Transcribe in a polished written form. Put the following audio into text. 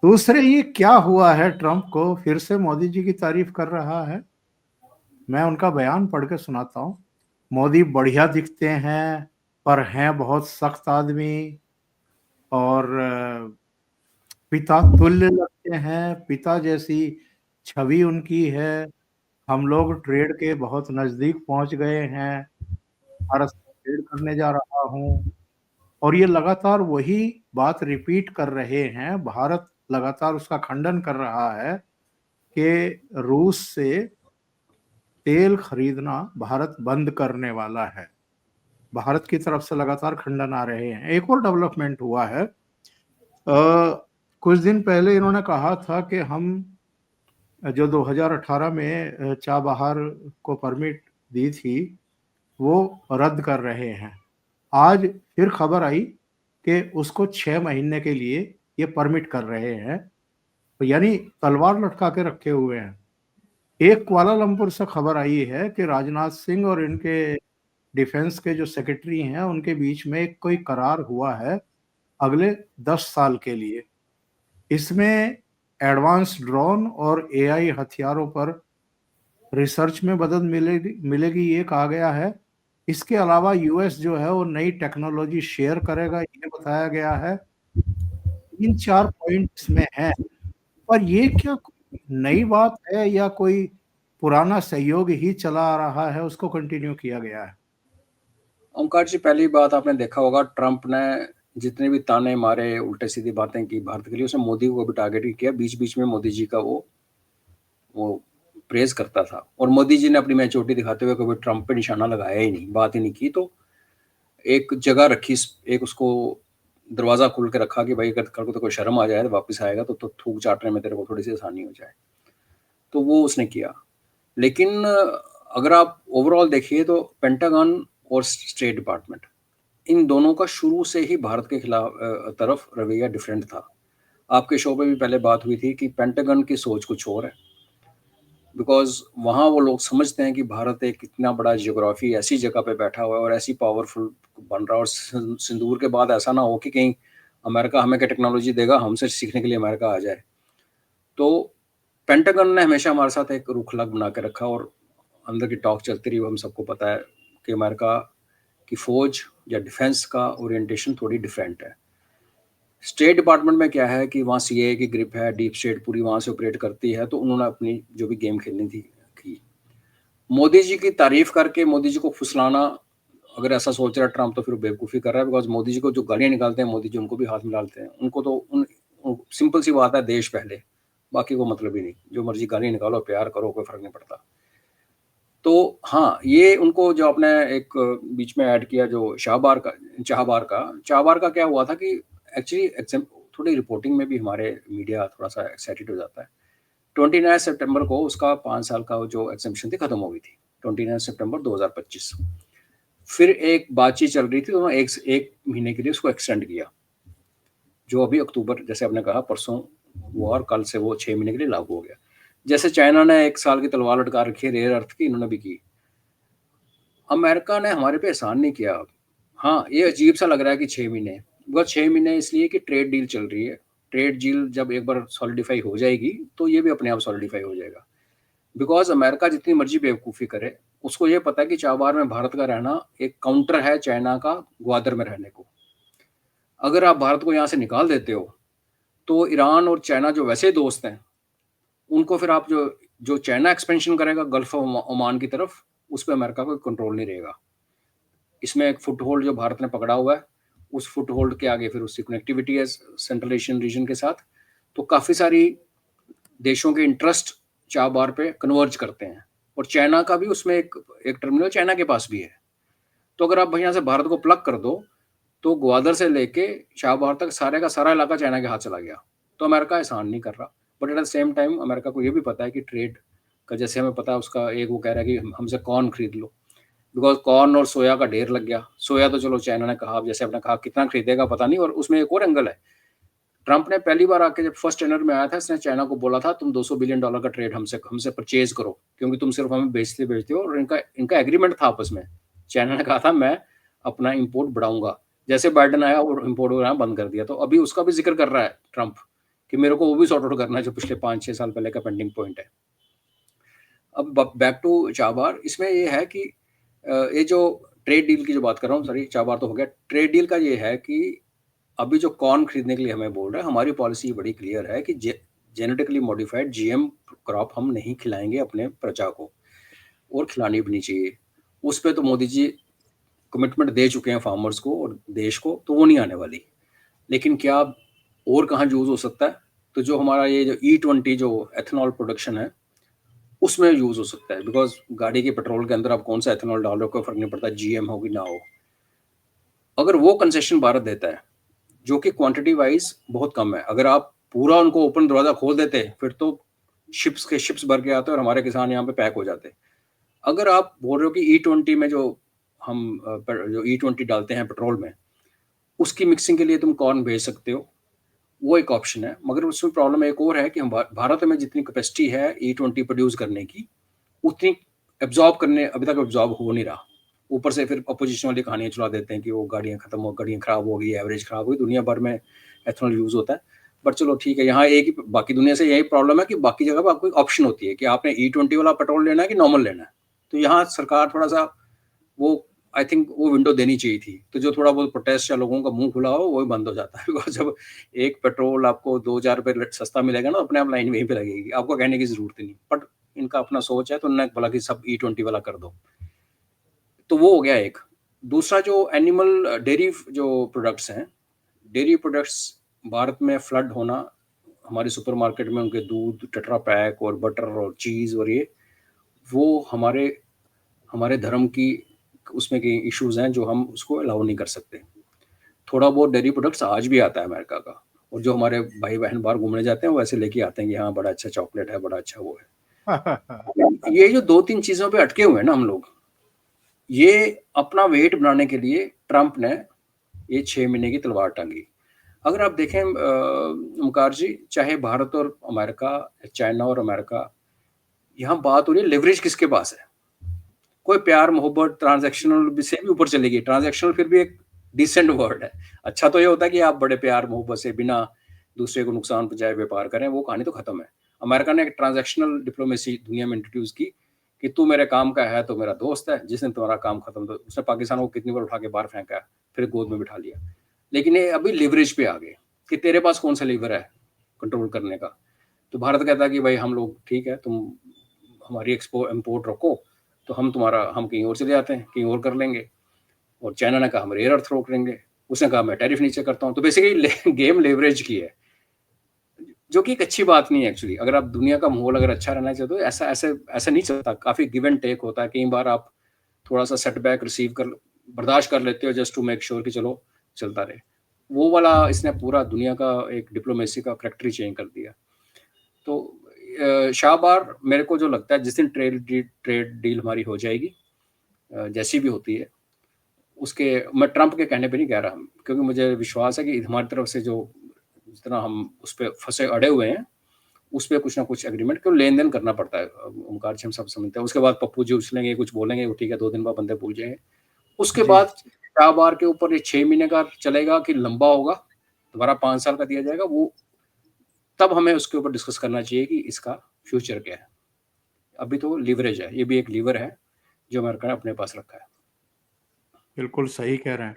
दूसरे ये क्या हुआ है, ट्रंप को फिर से मोदी जी की तारीफ कर रहा है। मैं उनका बयान पढ़ के सुनाता हूँ। मोदी बढ़िया दिखते हैं, पर हैं बहुत सख्त आदमी, और पिता तुल्य लगते हैं, पिता जैसी छवि उनकी है। हम लोग ट्रेड के बहुत नजदीक पहुंच गए हैं, भारत से ट्रेड करने जा रहा हूँ। और ये लगातार वही बात रिपीट कर रहे हैं। भारत लगातार उसका खंडन कर रहा है कि रूस से तेल खरीदना भारत बंद करने वाला है। भारत की तरफ से लगातार खंडन आ रहे हैं। एक और डेवलपमेंट हुआ है। कुछ दिन पहले इन्होंने कहा था कि हम जो 2018 में चाबहार को परमिट दी थी, वो रद्द कर रहे हैं। आज फिर खबर आई कि उसको 6 महीने के लिए ये परमिट कर रहे हैं। तो यानी तलवार लटका के रखे हुए हैं। एक कुआलालंपुर से खबर आई है कि राजनाथ सिंह और इनके डिफेंस के जो सेक्रेटरी हैं, उनके बीच में एक कोई करार हुआ है अगले 10 साल के लिए। इसमें एडवांस ड्रोन और एआई हथियारों पर रिसर्च में मदद मिलेगी मिलेगी, ये कहा गया है। इसके अलावा यूएस जो है वो नई टेक्नोलॉजी शेयर करेगा, ये बताया गया है। 3-4 पॉइंट इसमें हैं। पर ये क्या कोई नई बात है या कोई पुराना सहयोग ही चला आ रहा है, उसको कंटिन्यू किया गया है? ओंकार जी, पहली बात आपने देखा होगा, ट्रंप ने जितने भी ताने मारे, उल्टे सीधी बातें की भारत के लिए, उसने मोदी को भी टारगेट ही किया। बीच बीच में मोदी जी का वो प्रेज करता था, और मोदी जी ने अपनी मैच्योरिटी दिखाते हुए कभी ट्रंप पे निशाना लगाया ही नहीं, बात ही नहीं की। तो एक जगह रखी, एक उसको दरवाजा खोल के रखा कि भाई अगर कल को तो कोई शर्म आ जाए तो वापस आएगा तो थूक चाटने में तेरे को थोड़ी सी आसानी हो जाए। तो वो उसने किया। लेकिन अगर आप ओवरऑल देखिए तो पेंटागन और स्टेट डिपार्टमेंट, इन दोनों का शुरू से ही भारत के खिलाफ तरफ रवैया डिफरेंट था। आपके शो पे भी पहले बात हुई थी कि पेंटागन की सोच कुछ और है, बिकॉज वहाँ वो लोग समझते हैं कि भारत एक इतना बड़ा जियोग्राफी ऐसी जगह पे बैठा हुआ है और ऐसी पावरफुल बन रहा है, और सिंदूर के बाद ऐसा ना हो कि कहीं अमेरिका हमें क्या टेक्नोलॉजी देगा, हमसे सीखने के लिए अमेरिका आ जाए। तो पेंटागन ने हमेशा हमारे साथ एक रुख लग बना के रखा, और अंदर की टॉक चलती रही। हम सबको पता है कि अमेरिका की फौज या डिफेंस का ओरिएंटेशन थोड़ी डिफरेंट है। स्टेट डिपार्टमेंट में क्या है कि वहाँ सीए की ग्रिप है, डीप स्टेट पूरी वहाँ से ऑपरेट करती है, तो उन्होंने अपनी जो भी गेम खेलनी थी की। मोदी जी की तारीफ करके मोदी जी को फुसलाना, अगर ऐसा सोच रहा है ट्रंप तो फिर बेवकूफ़ी कर रहा है। बिकॉज मोदी जी को जो गालियाँ निकालते हैं, मोदी जी उनको भी हाथ मिलाते हैं। उनको तो सिंपल सी बात है, देश पहले, बाकी को मतलब ही नहीं। जो मर्जी गालियाँ निकालो, प्यार करो, कोई फर्क नहीं पड़ता। तो हाँ, ये उनको जो आपने एक बीच में ऐड किया, जो चाहबार का क्या हुआ था कि एक्चुअली एग्जाम थोड़ी रिपोर्टिंग में भी हमारे मीडिया थोड़ा सा एक्साइटेड हो जाता है। 29 सितंबर को उसका 5 साल का जो एग्जामिशन थी खत्म हो गई थी, 29 सितंबर 2025। फिर एक बातचीत चल रही थी, तो एक महीने के लिए उसको एक्सटेंड किया, जो अभी अक्टूबर, जैसे आपने कहा परसों वो, और कल से वो 6 महीने के लिए लागू हो गया। जैसे चाइना ने 1 साल की तलवार लटका रखी है रेयर अर्थ की, इन्होंने भी की। अमेरिका ने हमारे पे एहसान नहीं किया। हाँ, ये अजीब सा लग रहा है कि 6 महीने, बस 6 महीने इसलिए कि ट्रेड डील चल रही है। ट्रेड डील जब एक बार सॉलिडिफाई हो जाएगी तो ये भी अपने आप सॉलिडिफाई हो जाएगा। बिकॉज अमेरिका जितनी मर्जी बेवकूफ़ी करे, उसको ये पता है कि चाबार में भारत का रहना एक काउंटर है चाइना का ग्वादर में रहने को। अगर आप भारत को यहाँ से निकाल देते हो तो ईरान और चाइना जो वैसे दोस्त हैं, उनको फिर आप जो जो चाइना एक्सपेंशन करेगा गल्फ ऑफ ओमान की तरफ, उस पर अमेरिका को कंट्रोल नहीं रहेगा। इसमें एक फुट होल्ड जो भारत ने पकड़ा हुआ है, उस फुट होल्ड के आगे फिर उसकी कनेक्टिविटी है सेंट्रल एशियन रीजन के साथ। तो काफ़ी सारी देशों के इंटरेस्ट चाबार पे कन्वर्ज करते हैं, और चाइना का भी उसमें एक टर्मिनल चाइना के पास भी है। तो अगर आप यहाँ से भारत को प्लग कर दो तो ग्वादर से लेके चाबार तक सारे का सारा इलाका चाइना के हाथ चला गया। तो अमेरिका एहसान नहीं कर रहा, but at the same time America को ये भी पता है कि ट्रेड का, जैसे हमें पता है उसका, एक वो कह रहा है कि हमसे कॉर्न खरीद लो, बिकॉज कॉर्न और सोया का ढेर लग गया। सोया तो चलो चाइना ने कहा, जैसे आपने कहा, कितना खरीदेगा पता नहीं। और उसमें एक और एंगल है, ट्रंप ने पहली बार आके जब फर्स्ट टेनर में आया था, इसने चाइना को बोला था तुम $200 बिलियन का ट्रेड हमसे परचेज करो, क्योंकि तुम सिर्फ हमें बेचते हो। और इनका एग्रीमेंट था आपस में। चाइना ने कहा था मैं अपना इंपोर्ट बढ़ाऊंगा। जैसे बाइडन आया और इंपोर्ट बढ़ाना बंद कर दिया। तो अभी उसका भी जिक्र कर रहा है ट्रंप कि मेरे को वो भी सॉर्ट आउट करना है जो पिछले 5-6 साल पहले का पेंडिंग पॉइंट है। अब बैक टू चाबार, इसमें ये है कि ये जो ट्रेड डील की जो बात कर रहा हूँ, सॉरी चाबार तो हो गया, ट्रेड डील का ये है कि अभी जो कॉर्न खरीदने के लिए हमें बोल रहा है, हमारी पॉलिसी बड़ी क्लियर है कि जेनेटिकली मॉडिफाइड जीएम क्रॉप हम नहीं खिलाएंगे अपने प्रजा को, और खिलानी भी नहीं चाहिए। उस पर तो मोदी जी कमिटमेंट दे चुके हैं फार्मर्स को और देश को, तो वो नहीं आने वाली। लेकिन क्या और कहाँ यूज हो सकता है? तो जो हमारा ये जो E20 जो एथेनॉल प्रोडक्शन है उसमें यूज हो सकता है, बिकॉज गाड़ी के पेट्रोल के अंदर आप कौन सा एथेनॉल डाल रहे हो कोई फर्क नहीं पड़ता, जीएम हो कि ना हो। अगर वो कंसेशन भारत देता है जो कि क्वांटिटी वाइज बहुत कम है, अगर आप पूरा उनको ओपन दरवाजा खोल देते फिर तो शिप्स भर के आते और हमारे किसान यहाँ पे पैक हो जाते। अगर आप बोल रहे हो कि E20 में जो हम जो E20 डालते हैं पेट्रोल में, उसकी मिक्सिंग के लिए तुम कॉर्न भेज सकते हो, वो एक ऑप्शन है। मगर उसमें प्रॉब्लम एक और है कि हम भारत में जितनी कैपेसिटी है E20 प्रोड्यूस करने की, उतनी एब्जॉर्ब करने अभी तक एब्जॉर्ब हो नहीं रहा। ऊपर से फिर अपोजिशन वाली कहानियां चला देते हैं कि वो गाड़ियां खत्म हो, गाड़ियां खराब हो गई, एवरेज खराब हुई, दुनिया भर में एथेनॉल यूज होता है। बट चलो ठीक है, यहाँ एक ही बाकी दुनिया से यही प्रॉब्लम है कि बाकी जगह पर आपको एक ऑप्शन होती है कि आपने E20 वाला पेट्रोल लेना है कि नॉर्मल लेना है। तो यहाँ सरकार थोड़ा सा वो आई थिंक वो विंडो देनी चाहिए थी, तो जो थोड़ा बहुत प्रोटेस्ट या लोगों का मुंह खुला हो वो बंद हो जाता है। बिकॉज जब एक पेट्रोल आपको 2,000 रुपये सस्ता मिलेगा ना, अपने आप लाइन वहीं पे लगेगी, आपको कहने की जरूरत ही नहीं। बट इनका अपना सोच है, तो उन्होंने बोला कि सब E20 वाला कर दो। तो वो हो गया एक। दूसरा जो एनिमल डेयरी जो प्रोडक्ट्स हैं, डेयरी प्रोडक्ट्स भारत में फ्लड होना, हमारे सुपरमार्केट में उनके दूध, टेट्रा पैक और बटर और चीज़ और ये, वो हमारे हमारे धर्म की उसमें के इश्यूज हैं जो हम उसको अलाउ नहीं कर सकते। थोड़ा बहुत डेयरी प्रोडक्ट्स आज भी आता है अमेरिका का, और जो हमारे भाई बहन बाहर घूमने जाते हैं वैसे लेके आते हैं कि हाँ बड़ा अच्छा चॉकलेट है, बड़ा अच्छा वो है। ये जो 2-3 चीज़ों पे अटके हुए हैं ना हम लोग, ये अपना वेट बनाने के लिए ट्रंप ने ये 6 महीने की तलवार टांगी। अगर आप देखें ओमकार जी, चाहे भारत और अमेरिका, चाइना और अमेरिका, यहाँ बात हो रही है लेवरेज किसके पास है। कोई प्यार मोहब्बत ट्रांजैक्शनल से भी ऊपर चलेगी, ट्रांजैक्शनल फिर भी एक डिसेंट वर्ड है। अच्छा तो ये होता है कि आप बड़े प्यार मोहब्बत से बिना दूसरे को नुकसान पहुंचाए व्यापार करें, वो कहानी तो खत्म है। अमेरिका ने एक ट्रांजैक्शनल डिप्लोमेसी दुनिया में इंट्रोड्यूस की कि तू मेरे काम का है तो मेरा दोस्त है, जिसने तुम्हारा काम खत्म, तो उसने पाकिस्तान को कितनी बार उठा के बाहर फेंका, फिर गोद में बिठा लिया। लेकिन ये अभी लिवरेज पे आ गए कि तेरे पास कौन सा लीवर है कंट्रोल करने का। तो भारत कहता है कि भाई हम लोग ठीक है, तुम हमारी एक्सपोर्ट इम्पोर्ट रखो, तो हम कहीं और चले जाते हैं, कहीं और कर लेंगे। और चाइना ने कहा हम रेयर अर्थ रोक लेंगे, उसने कहा मैं टैरिफ नीचे करता हूँ। तो बेसिकली गेम लेवरेज की है, जो कि एक अच्छी बात नहीं है एक्चुअली। अगर आप दुनिया का माहौल अगर अच्छा रहना चाहते हो, ऐसा ऐसे ऐसा नहीं चलता, काफी गिव एंड टेक होता है। कई बार आप थोड़ा सा सेटबैक रिसीव कर बर्दाश्त कर लेते हो जस्ट टू मेक श्योर कि चलो चलता रहे। वो वाला इसने पूरा दुनिया का एक डिप्लोमेसी का करेक्टर ही चेंज कर दिया। तो शाहबार मेरे को जो लगता है जिस दिन ट्रेड डील हमारी हो जाएगी, जैसी भी होती है, उसके मैं ट्रंप के कहने पे नहीं कह रहा, क्योंकि मुझे विश्वास है कि हमारी तरफ से जो जितना हम उस पर फंसे अड़े हुए हैं, उस पर कुछ ना कुछ एग्रीमेंट, क्यों लेन देन करना पड़ता है ओमकार जी, हम सब समझते हैं। उसके बाद पप्पू जी उछलेंगे, कुछ बोलेंगे, वो ठीक है 2 दिन बाद बंदे भूल जाएंगे। उसके जी। बाद शाहबार के ऊपर ये 6 महीने का चलेगा कि लंबा होगा, दोबारा 5 साल का दिया जाएगा, वो तब हमें उसके ऊपर डिस्कस करना चाहिए कि इसका फ्यूचर क्या है। अभी तो लीवरेज है, ये भी एक लीवर है जो अमेरिका ने अपने पास रखा है। बिल्कुल सही कह रहे हैं।